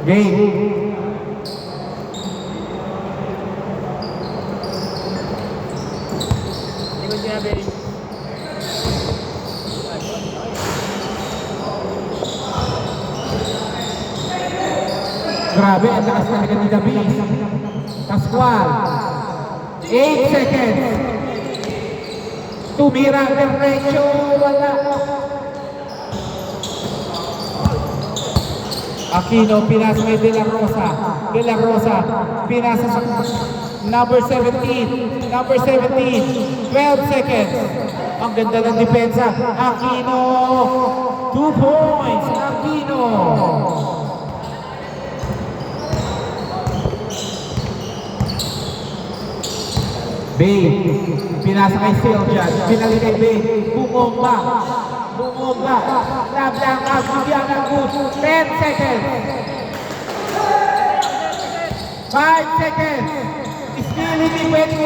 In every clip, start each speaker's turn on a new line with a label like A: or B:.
A: Game.
B: Likod niya, Benny.
A: Grabe, ang lakas talaga ni David. Pascual. 8 seconds. Tumira ang diretso. Wala. Aquino, pinasa kay De La Rosa. De La Rosa, pinasa sa number 17. Number 17. 12 seconds. Ang ganda ng depensa. Aquino. 2 points. Aquino. Bay, pinasa kay Siljan, pinali kay Bay, bumomba, lablang bigyan ng good, 10 seconds, 5 seconds, still hindi pwede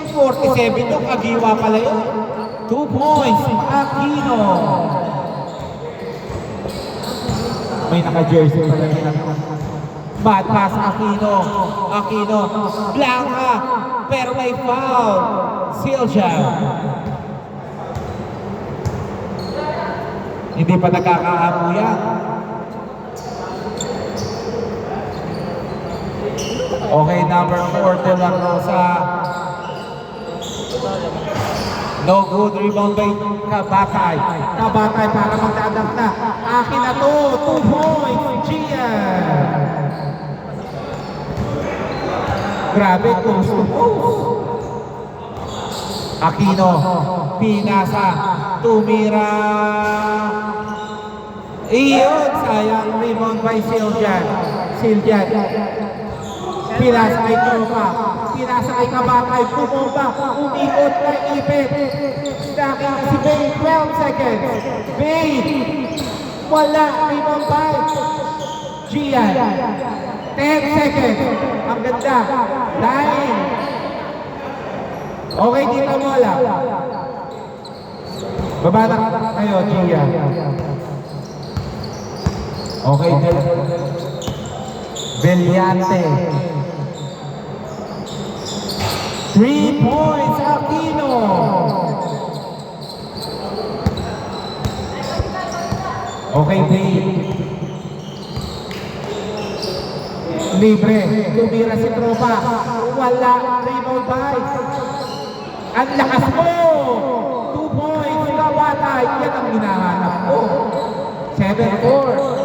A: 47, nung agiwa pala yun, 2 points, Aquino. May naka-jersey pala yun. Bad pass, Aquino, Blanca, pero may foul. Siljan. Hindi pa nagkakaamo yan. Okay, number 4, De La Rosa. No good, rebound by Kabatay. Kabatay para magdadak na. Akin na to, 2 points, Gian. Grabe, close to post. Aquino, pinasa, tumira. Iyon, sayang rebound by Siljan. Pinasa kay Tropa, pinasa kay Kabatay, bumomba, umikot ng ipit. Daking si Bay, 12 seconds. Bay, wala, rebound by Gian. 10 seconds. Ang ganda. 9. Okay, dito mo lang. Baba na kayo, Gia. Okay, Vellante. 3 points, Aquino. Okay, Dave. Libre, tumira si Tropa. Wala, rebound by. Ang lakas mo! 2 points, Kabatay. Yan ang hinahanap ko. 7-4.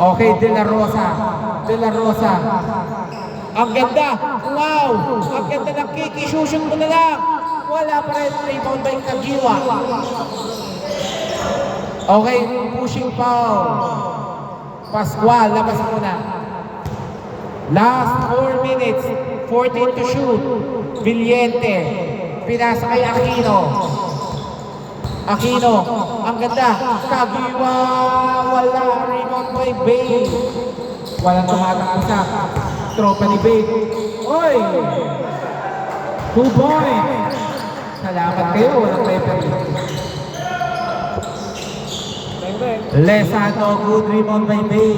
A: Okay, De La Rosa. Ang ganda. Wow! Ang ganda ng kick. Isushoot mo na lang. Wala pa rin rebound by Kagiwa. Okay, pushing foul. Pascual, labas muna. Last 4 minutes, 14 to shoot. Villente, pinasa kay Aquino. Ang ganda. Kagiwa, wala. Rebound by Bay. Walang tumatang isa. Tropa ni Bay. Oy! 2 points. Salamat kayo, walang referee. Lesano, good rebound by Bay.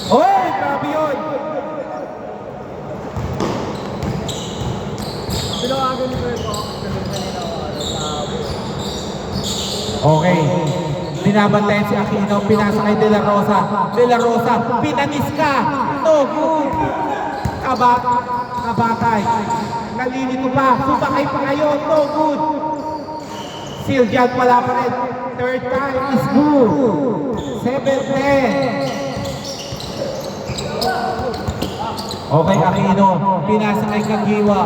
A: Oy, grabe yun. Okay. Binabantayan si Aquino, pinasa kay De La Rosa. De La Rosa, pinanis ka. No good. Kabatay. Nalilito pa. Sumakay pa kayo. No good. Siljan wala pa rin. Third time is good. 7-10. Okay, Aquino. Pinasa kay Kagiwa.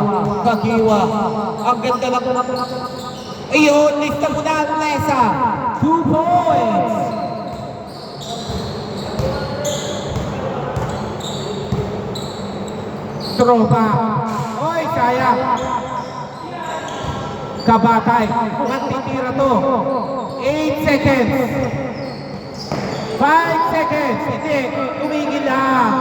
A: Ang ganda lang. Ayun, lista mo na ang Lesa. 2 points. Tropa. Oy, sayang. Kabatay. Mukhang titira to. 8 seconds. 5 seconds. Hindi. Tumigil lang.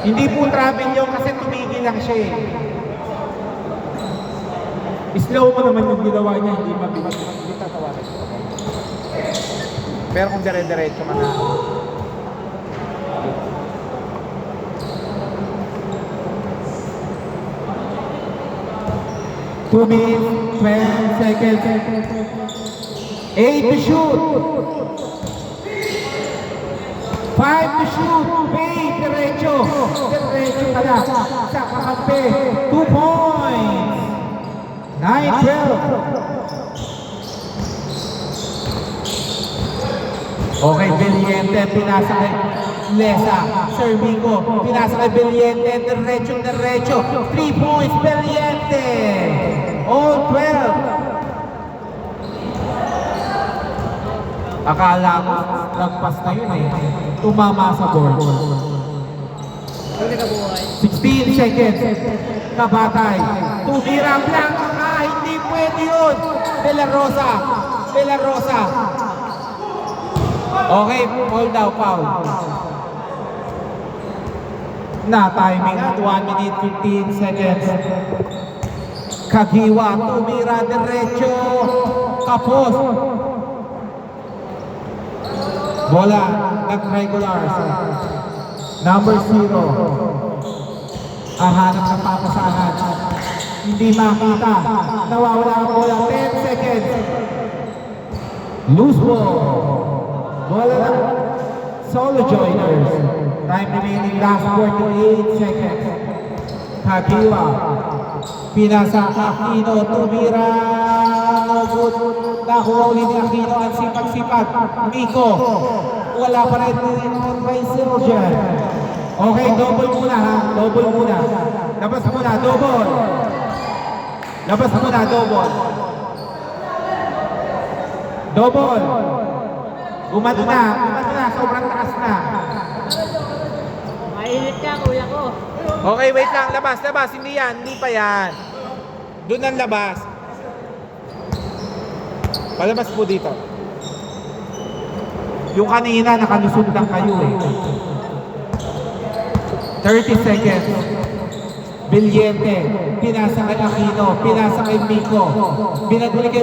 A: Hindi po travel yun kasi tumigil lang siya eh. Slow mo naman yung ginawa niya, hindi mabilis. Hindi tatawarin. Pero kung dire-diretso ka na. Two minutes, 12 seconds. 8 to shoot. 5 to shoot. Wait, diretso. Diretso ka na. Sa kakampi. 2 points. 9-12. Okay, Valiente, pinasa kay Lesa. Servico, pinasa kay Valiente. Diretso. 3 points, Valiente. All 12. Akala ko, nagpas na yun eh. Tumama sa board. 16 seconds. Kabatay. Tumira blanca ka. Hindi pwede yun. De La Rosa. Okay, foul daw, foul. Na-timing at 1 minute 15 seconds. Kagiwa, tumira diretso. Kapos. Bola, nag-regulars. Number 0. Hanap ng papasahan. Hindi makita. Nawawala ang bola. 10 seconds. Loose ball. Bola na. Solo joiners. Time remaining last 48 seconds. Kagiwa. Pinasa Aquino. Tumira. Nakuha ulit ni Aquino. Ang sipag-sipag. Miko. Wala pa rin by Siljan. Okay, double muna ha. Double muna. Labas muna, double. Double. Gumano na. Sobrang taas na.
B: Mainit ka, kuya ko.
A: Okay, wait lang. Labas. Hindi yan. Hindi pa yan. Doon ang labas. Palabas po dito. Yung kanina, nakalusog lang kayo eh. 30 seconds. Valiente. Pinasa kay Aquino. Pinasa kay Miko. Binaguli kay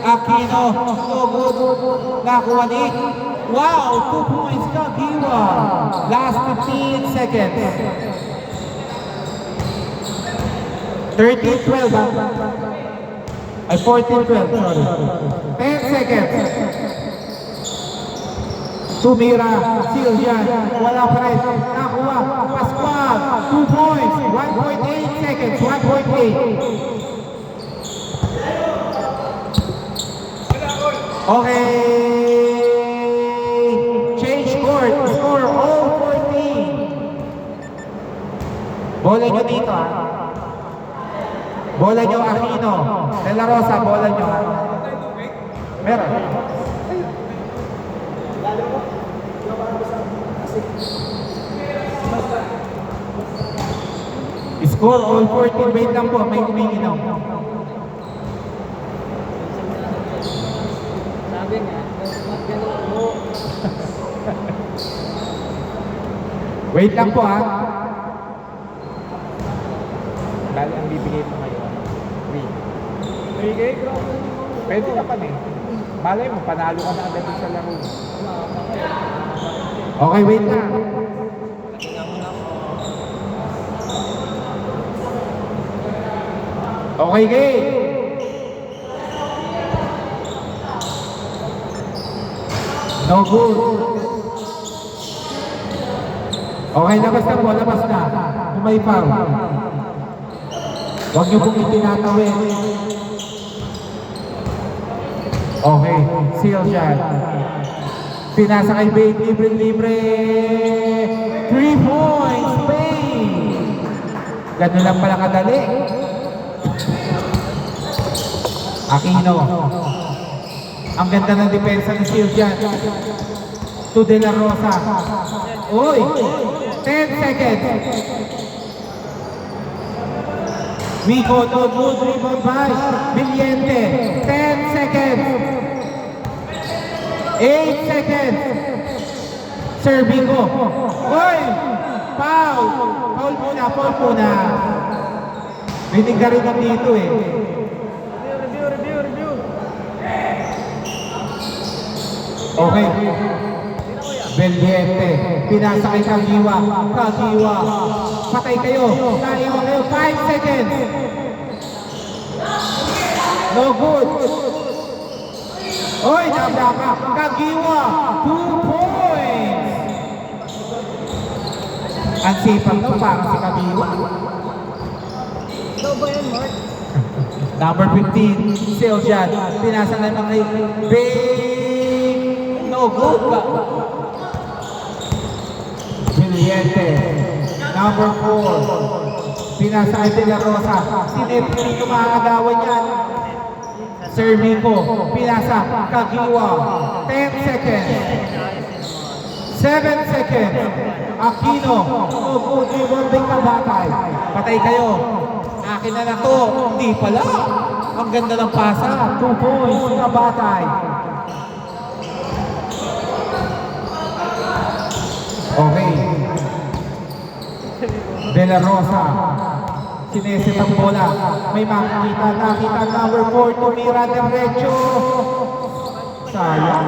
A: Aquino. No good. Nakuha ni. Wow! 2 points ka, Giwa. Last 15 seconds. 13-12 ha? Ay, 14-12, sorry. 10 seconds. Tumira, Siljan, wala pa rin. Nakuha, Pascual, 2 points, 1.8 seconds, 1.8. Okay. Change court, score all 14. Bola nyo dito ha. Bola nyo Aquino. De La Rosa, bola nyo ha. Meron. Score all 14. Wait lang po, may umiinom.
B: Sabi nga, ganun mo.
A: Wait lang po ha. Dahil ang bibigay mo ngayon, 3. Pwede ka pa eh. Malay mo, panalo ka na agad sa laro. Okay, wait lang. Okay, game. No good. Okay, labas na po, labas na. Kung may foul. Huwag niyo pong itinatawin. Okay, seal shot. Pinasa kay Bate, libre. 3 points, Bate. Ganun lang pala kadali. Aquino. Ang ganda ng depensa ni Siljan. To De La Rosa. Uy! 10 seconds. Miko, no good rebound by Valiente. 10 seconds. 8 seconds. Servico. Uy! Foul! Apple muna. Rinig ka rin dito eh.
B: Review.
A: Okay. Beliente. Pinasa kay Kagiwa. Kagiwa. Patay kayo. Naiwan kayo. 5 seconds. No good. Oy, nabla ka. Kagiwa. 2 points. Ang sipag to para si Kagiwa.
B: Ikaw ba yan, Mark?
A: Number 15, Siljan. Pinasa naman kay Big. No good ka. Beliente. Number 4. Pinasa kay De La Rosa. Si Nepri dito makakagawan yan. Sir Miko. Pinasa. Kagiwa. 10 seconds. 7 seconds. Aquino. No good. Ibon Kabatay. Patay kayo. Akin na to. Hindi pala. Ang ganda ng pasa. 2 points. Kabatay. Okay. De La Rosa. Sineset ang bola. May makikita. Nakita number 4. Tumira diretso. Sayang.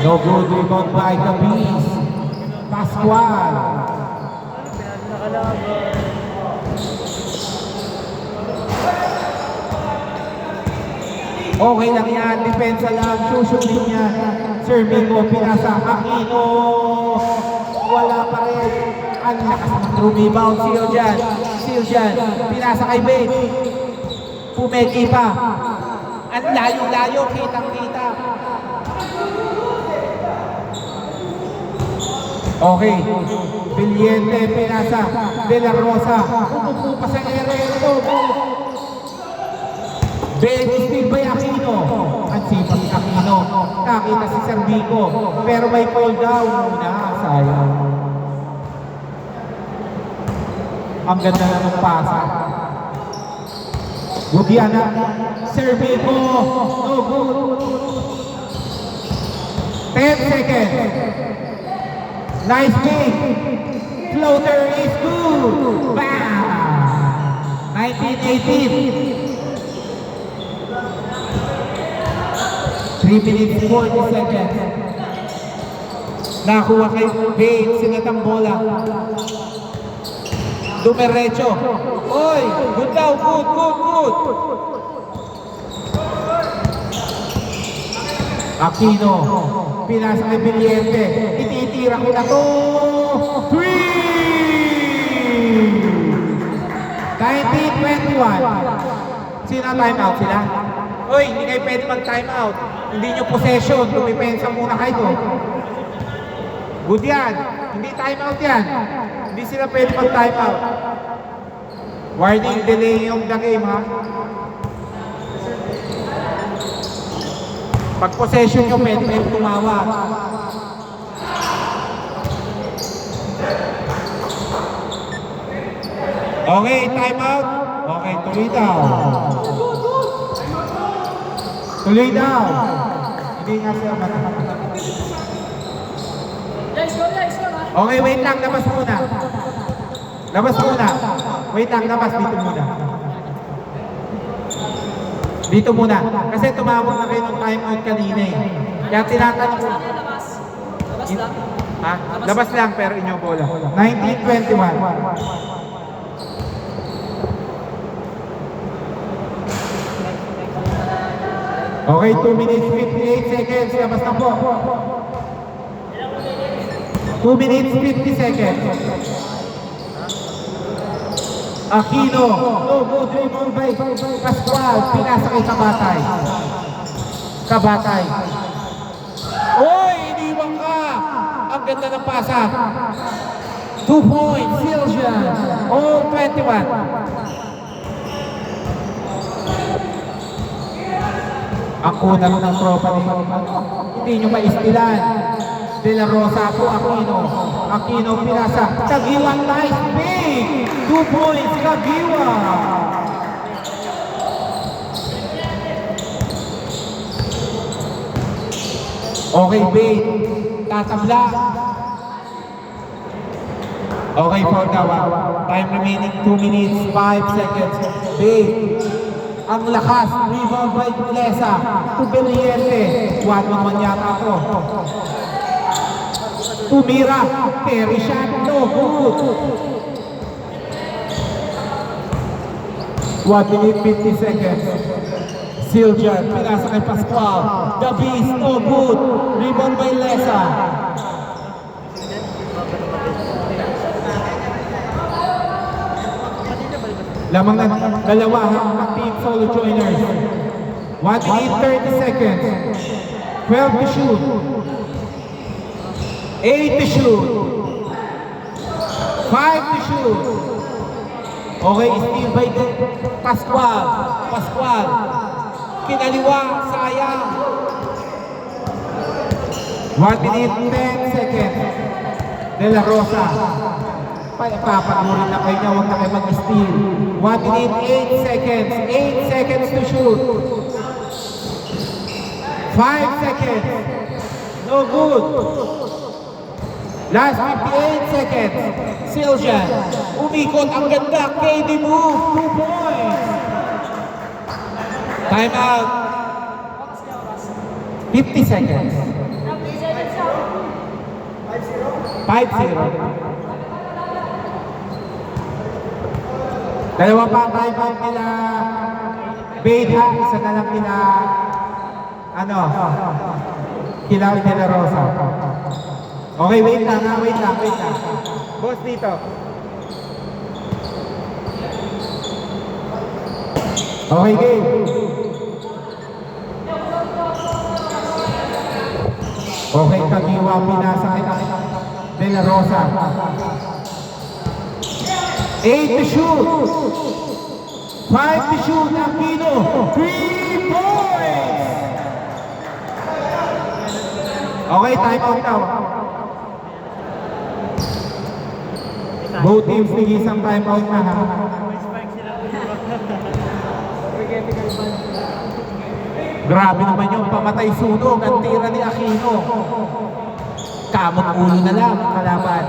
A: No good. Rebound by Capiz. Pascual. Okay lang yan, depensa lang, shooting niya. Sir Miko, pinasa, Aquino. Wala pa rin. Ang lakas ng rebound, Siljan, pinasa kay Bate. Pumeki pa. Ang layo-layo, kitang-kita. Okay, Beliente, pinasa, De La Rosa. Umupo pa sa ere. Bate, still by Aquino. Ang sipag ni Aquino. Nakita si Sir Miko. Pero may fall down muna. Sayang. Ang ganda na ng pasa. Gudiana. Sir Miko. No good. 10 seconds. Nice game. Floater is good. Bam! 19-18. 3 minutes 40 seconds. Nakuha kay Bate, sinatang bola. Dumiretso. Oy, good daw, good. Aquino, pinasa kay Beliente. Ititira ko na to. 3! 19-21. Sino time out sila? Oy, hindi kayo pwede mag-time out. Hindi nyo possession. Lumipensa muna kayo. Good yan. Hindi time out yan. Hindi sila pwede mag-time out. Warning, delay yung the game, ha? Pag possession nyo, pwede tumawa. Okay, time out. Okay, tuloy daw. Tuloy daw. Hindi nga siya matapos.
B: Guys, go ha.
A: Okay, wait lang. Labas muna. Wait lang, labas. Dito muna. Kasi tumawag na kayo ng time out kanina eh. Kaya tinatanong ko.
B: Labas lang.
A: Ha? Labas lang pero inyo bola. 19-21. Okay, 2 minutes 58 seconds. Labas na po. 2 minutes 50 seconds. Aquino. No good rebound by Pascual. Pinasa kay Kabatay. Oy, iniwan ka. Ang ganda ng pasa. 2 points. Siljan. All 21. Ang unang ng tropa ni hindi nyo maistilan. De La Rosa po, Aquino pinasa. Kagiwa, nice big. 2 points, Kagiwa. Okay, Bate. Tatabla. Okay, for now. Time remaining 2 minutes, 5 seconds. Big. Ang lakas. Rebound by Lesa. To Beliente. 1-1 yata ako. Tumira. Carry shot. No good. 1 minute 50 seconds. Siljan. Pinasa kay Pascual. The Beast. No good. Rebound by Lesa. Lamang na dalawa ang team solo joiners. 1 minute 30 seconds. 12 to shoot. 8 to shoot. 5 to shoot. Okay, steal by Pascual. Pascual. Kinaliwa, sayang. 1 minute 10 seconds. De La Rosa. Papagurin na kayo niya, huwag na kayo mag-steal. 1 minute 8 seconds. 8 seconds to shoot. 5 seconds. No good. Last 58 seconds. Siljan. Umikot ang ganda. KD move. 2 points. Time out. 50 seconds. 5-0. Dalawa pa time out nila Beda, isa na lang nila Kilaw De La Rosa. Okay, wait lang. Boss dito. Okay, game. Okay, Kagiwa, pinasa kay De La Rosa. 8 to shoot. 5 to shoot. Aquino. 3 points. Okay, time out now. Both teams isang time out na ha. Grabe naman yung pamatay sunog ang tira ni Aquino. Kamot ulo na lang kalaban.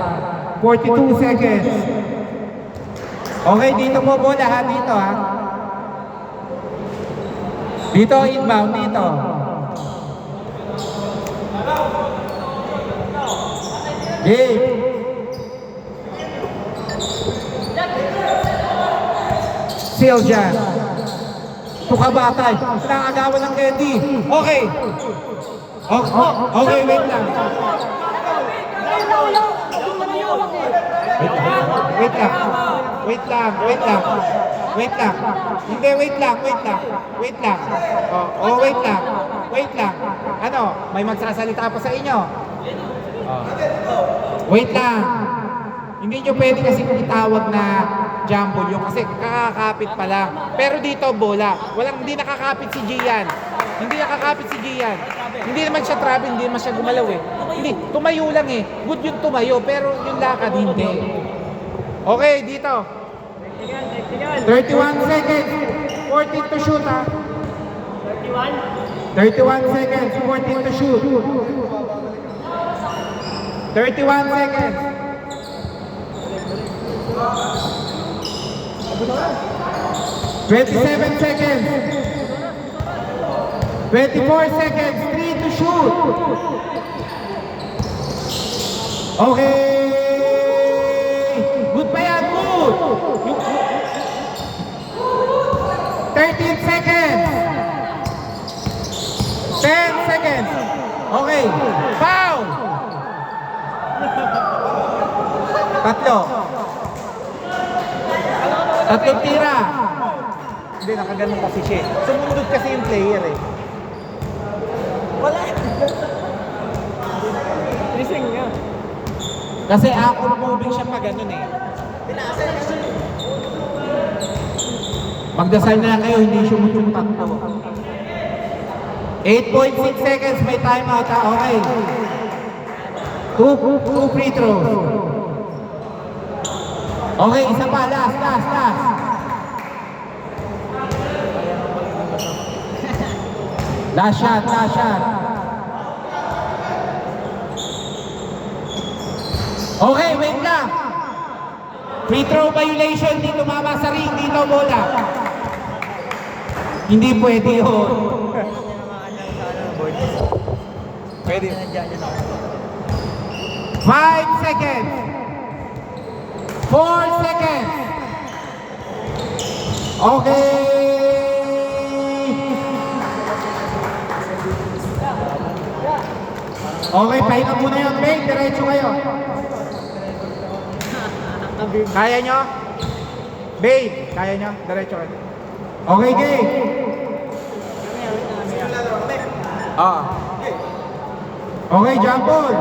A: 42 seconds. Okay, dito mo bola ha, dito ha. Dito, inbound, dito. Game. Siljan. Tukabatay. Nakagawa ng Eddie. Okay. Okay, wait lang. Wait lang. Hindi, wait lang. Wait lang. Ano, may magsasalita pa sa inyo? Wait lang. Hindi nyo pwede kasi itawag na jumble yung kasi kakakapit pa lang. Pero dito, bola. Hindi nakakapit si Gian. Hindi naman siya travel, hindi naman siya gumalaw eh. Hindi, tumayo lang eh. Good yung tumayo, pero yung lakad hindi. Okay, dito. 31 seconds. 14 to shoot ha. 31 seconds. 14 to shoot. 31 seconds. 27 seconds. 24 seconds. 3 to shoot. Okay. Good pa yan. Good. 13 seconds. 10 seconds. Okay. Foul. Tatlong tira. Hindi, nakaganon kasi siya. Sumundod kasi yung player eh.
B: Wala. Lising nga.
A: Kasi ako moving siya pa ganun eh.
B: Pinasa niya siya.
A: Magdasal na lang kayo, hindi siya yung tatlo. 8.6 seconds, may timeout ha. Okay. Two free throws. Okay, isa pa. Last. Last shot. Okay, wait lang. Free throw violation, di tumama sa ring, dito bola. Hindi pwede yun.
B: Pwede.
A: 5 seconds. 4 seconds. Okay. Okay, pahinga muna yun. Bay, diretso kayo. Kaya nyo? Bay, kaya nyo? Diretso kayo. Okay, game. Okay, jump ball.